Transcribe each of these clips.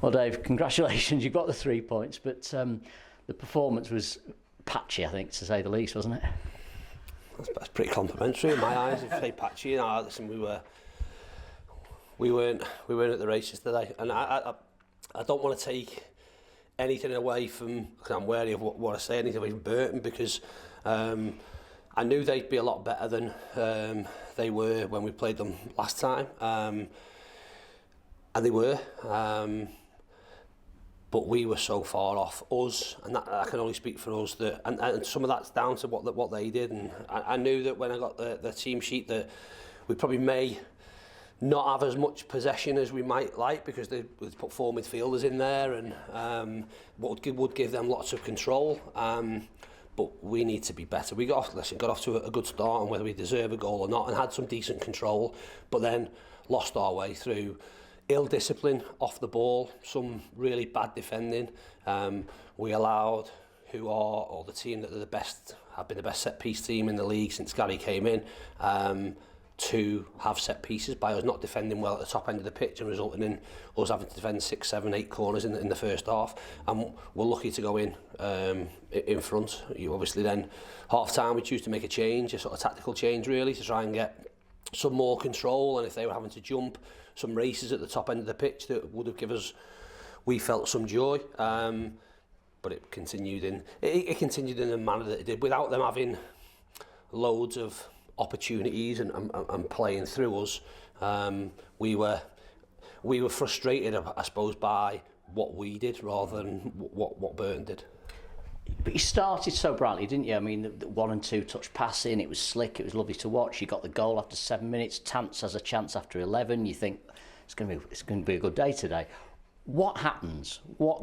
Well, Dave, congratulations. You got the 3 points, but the performance was patchy, I think, to say the least, wasn't it? That's pretty complimentary in my eyes. If you say patchy, you know, listen, we weren't at the races today, and I don't want to take anything away from, because I'm wary of what I say, anything away from Burton, because I knew they'd be a lot better than they were when we played them last time, and they were. But we were so far off us, and that, I can only speak for us, that and some of that's down to what they did. And I knew that when I got the team sheet that we probably may not have as much possession as we might like, because they put 4 midfielders in there, and would give them lots of control. But we need to be better. We got off to a good start, and whether we deserve a goal or not, and had some decent control, but then lost our way through ill discipline off the ball, some really bad defending. We allowed the team that are have been the best set piece team in the league since Gary came in, to have set pieces by us not defending well at the top end of the pitch, and resulting in us having to defend 6, 7, 8 corners in the first half. And we're lucky to go in front. You obviously then half time we choose to make a change, a sort of tactical change really, to try and get some more control, and if they were having to jump, some races at the top end of the pitch that would have given us, we felt, some joy. But it continued in the manner that it did, without them having loads of opportunities and playing through us. We were frustrated, I suppose, by what we did rather than what Burton did. But you started so brightly, didn't you? I mean, the 1 and 2 touch passing, it was slick, it was lovely to watch. You got the goal after 7 minutes. Tance has a chance after 11. You think it's going to be a good day today. What happens? What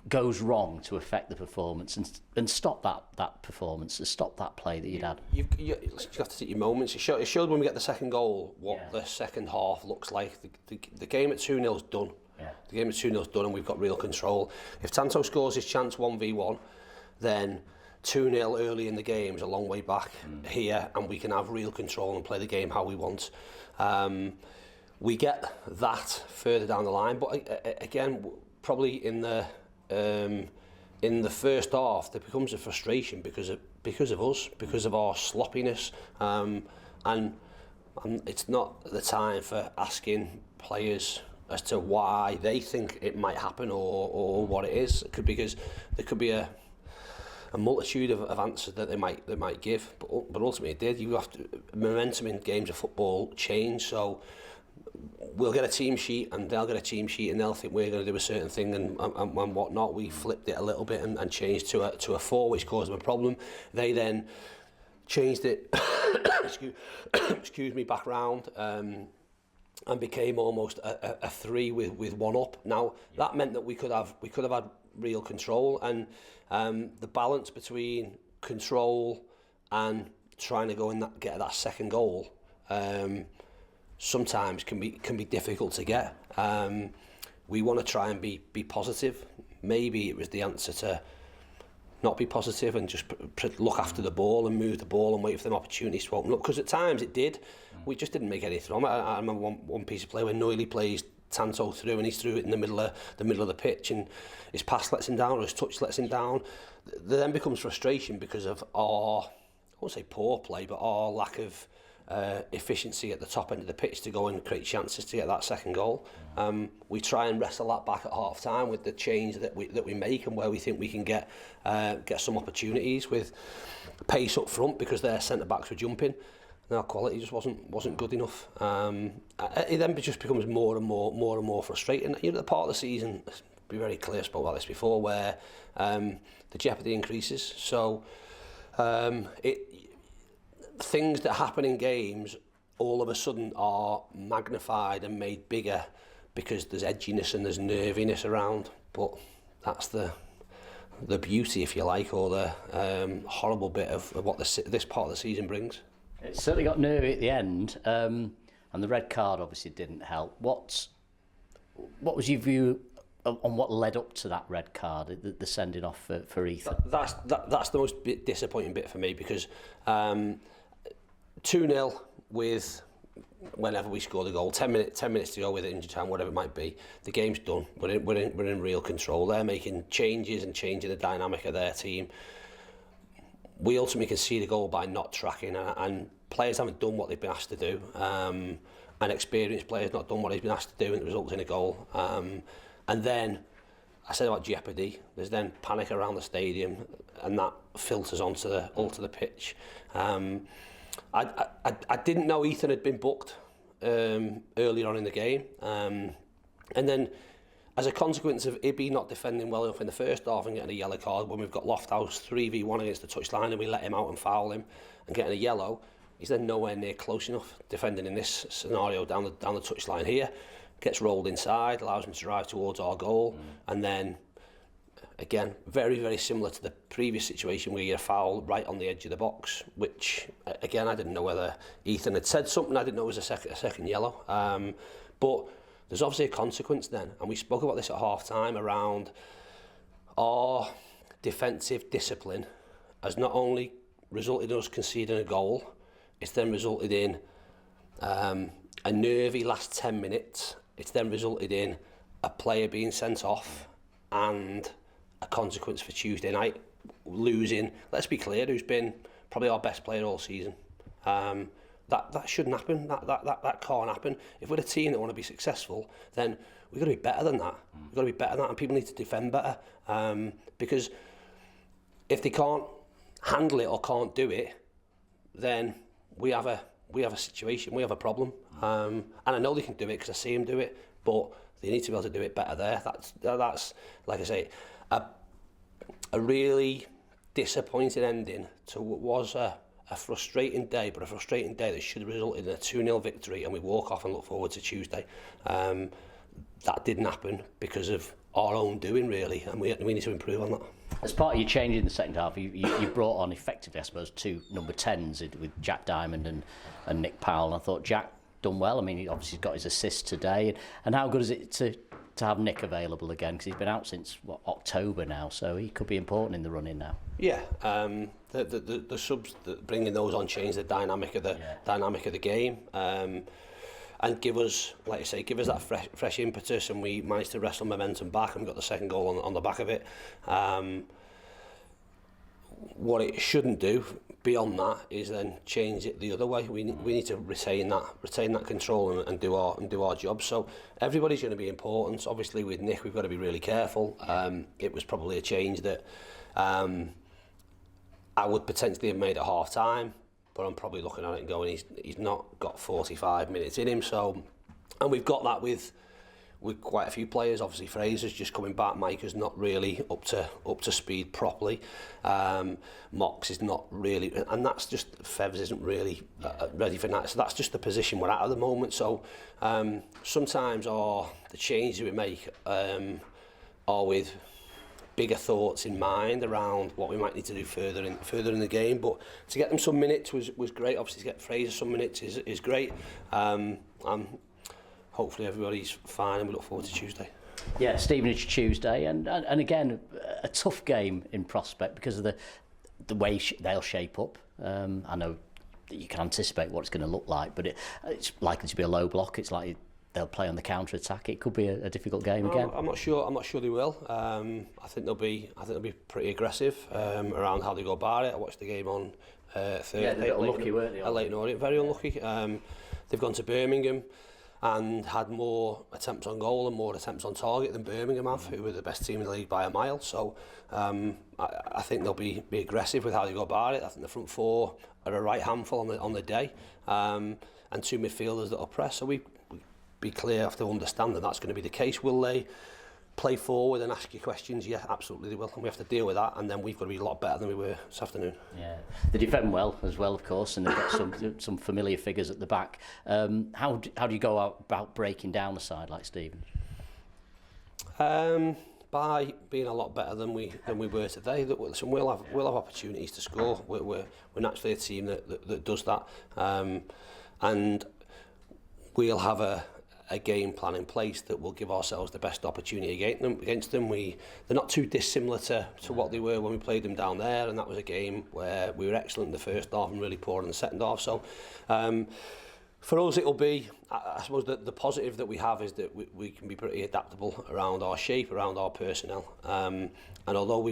goes wrong to affect the performance and stop that performance, and stop that play that you'd had? You have to take your moments. It showed when we get the second goal what the second half looks like. The game at 2-0 is done. Yeah. The game at 2-0 is done, and we've got real control. If Tanto scores his chance 1v1, then 2-0 early in the game is a long way back here, and we can have real control and play the game how we want. We get that further down the line, but again, probably in the first half, there becomes a frustration because of us, because of our sloppiness, and it's not the time for asking players as to why they think it might happen or what it is. It could be because there could be a multitude of answers that they might give, but ultimately it did. You have to, momentum in games of football change, so we'll get a team sheet and they'll get a team sheet and they'll think we're going to do a certain thing and whatnot. We flipped it a little bit and changed to a 4, which caused them a problem. They then changed it excuse me, back round, and became almost a 3 with 1 up. Now that meant that we could have had real control, and the balance between control and trying to go and get that second goal sometimes can be difficult to get. We want to try and be positive. Maybe it was the answer to not be positive and just look after the ball and move the ball and wait for them opportunities to open up, because at times it did. We just didn't make anything from it. I remember one piece of play when Noyley plays Tanto through, and he's threw it in the middle of the pitch, and his pass lets him down, or his touch lets him down. There then becomes frustration because of our, I won't say poor play, but our lack of efficiency at the top end of the pitch to go and create chances to get that second goal. We try and wrestle that back at half time with the change that we make, and where we think we can get some opportunities with pace up front, because their centre backs were jumping. And our quality just wasn't good enough. It then just becomes more and more frustrating. You know, the part of the season, let's be very clear, I spoke about this before, where the jeopardy increases. So things that happen in games all of a sudden are magnified and made bigger because there's edginess and there's nerviness around. But that's the beauty, if you like, or the horrible bit of what this part of the season brings. It certainly got nervy at the end, and the red card obviously didn't help. What was your view on what led up to that red card, the sending off for Ethan? That's the most disappointing bit for me, because 2-0 with whenever we score the goal, 10 minutes to go with it, injury time, whatever it might be, the game's done. We're in real control. They're making changes and changing the dynamic of their team. We ultimately can see the goal by not tracking, and players haven't done what they've been asked to do, and experienced players not done what they've been asked to do, and it results in a goal. And then, I said about jeopardy, there's then panic around the stadium, and that filters onto the pitch. I didn't know Ethan had been booked earlier on in the game, and then as a consequence of Ibby not defending well enough in the first half and getting a yellow card, when we've got Lofthouse 3v1 against the touchline and we let him out and foul him and getting a yellow, he's then nowhere near close enough defending in this scenario down the touchline here. Gets rolled inside, allows him to drive towards our goal, and then again, very, very similar to the previous situation where you foul right on the edge of the box, which, again, I didn't know whether Ethan had said something. I didn't know it was a second yellow. But there's obviously a consequence then, and we spoke about this at half-time around our defensive discipline has not only resulted in us conceding a goal, it's then resulted in a nervy last 10 minutes. It's then resulted in a player being sent off and a consequence for Tuesday night losing, let's be clear, who's been probably our best player all season. That shouldn't happen. That can't happen. If we're a team that want to be successful, then we've got to be better than that. We've got to be better than that, and people need to defend better. Because if they can't handle it or can't do it, then we have a situation, we have a problem. And I know they can do it because I see them do it, but they need to be able to do it better there. That's like I say, a really disappointing ending to what was a frustrating day, but a frustrating day that should have resulted in a 2-0 victory, and we walk off and look forward to Tuesday. That didn't happen because of our own doing, really, and we need to improve on that. As part of your change in the second half, you brought on effectively, I suppose, 2 number 10s with Jack Diamond and Nick Powell. And I thought Jack done well. I mean, he obviously got his assist today. And how good is it to have Nick available again? Because he's been out since October now, so he could be important in the run-in now. Yeah, the subs bringing those on change the dynamic of the game. And give us, like I say, that fresh impetus, and we managed to wrestle momentum back, and we got the second goal on the back of it. What it shouldn't do beyond that is then change it the other way. We need to retain that control and do our job. So everybody's going to be important. Obviously, with Nick, we've got to be really careful. It was probably a change that I would potentially have made at half time, but I'm probably looking at it and going, he's not got 45 minutes in him. So, and we've got that with quite a few players. Obviously, Fraser's just coming back. Mike is not really up to speed properly. Mox is not really, and that's just Fevs isn't really ready for that. So that's just the position we're at the moment. So sometimes the changes we make are with bigger thoughts in mind around what we might need to do further in the game. But to get them some minutes was great. Obviously, to get Fraser some minutes is great. Hopefully everybody's fine, and we look forward to Tuesday. Yeah, Stevenage Tuesday, and again a tough game in prospect because of the way they'll shape up. I know that you can anticipate what it's going to look like, but it's likely to be a low block. It's likely they'll play on the counter attack. It could be a difficult game again. I'm not sure they will. I think they'll be pretty aggressive around how they go about it. I watched the game on Thursday. Yeah, they're unlucky, weren't they? Late Orient, very unlucky. They've gone to Birmingham and had more attempts on goal and more attempts on target than Birmingham have, who were the best team in the league by a mile. So I think they'll be aggressive with how they go about it. I think the front four are a right handful on the day, and 2 midfielders that will press. So we be clear, have to understand that that's going to be the case. Will they play forward and ask you questions? Yeah, absolutely they will, and we have to deal with that, and then we've got to be a lot better than we were this afternoon. Yeah, they defend well as well, of course, and they've got some familiar figures at the back. How do you go about breaking down a side like Stevenage? By being a lot better than we were today. Listen, we'll have opportunities to score. We're naturally a team that does that, and we'll have a game plan in place that will give ourselves the best opportunity against them. They're not too dissimilar to what they were when we played them down there, and that was a game where we were excellent in the first half and really poor in the second half. So For us, it'll be, I suppose, the positive that we have is that we can be pretty adaptable around our shape, around our personnel. And although we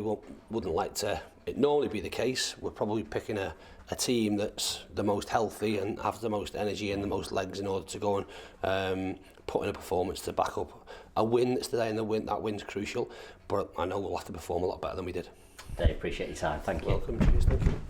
wouldn't like to it normally be the case, we're probably picking a team that's the most healthy and have the most energy and the most legs in order to go and put in a performance to back up a win that's today, and that win's crucial. But I know we'll have to perform a lot better than we did. Dave, appreciate your time. Thank you. Welcome. Cheers. Thank you.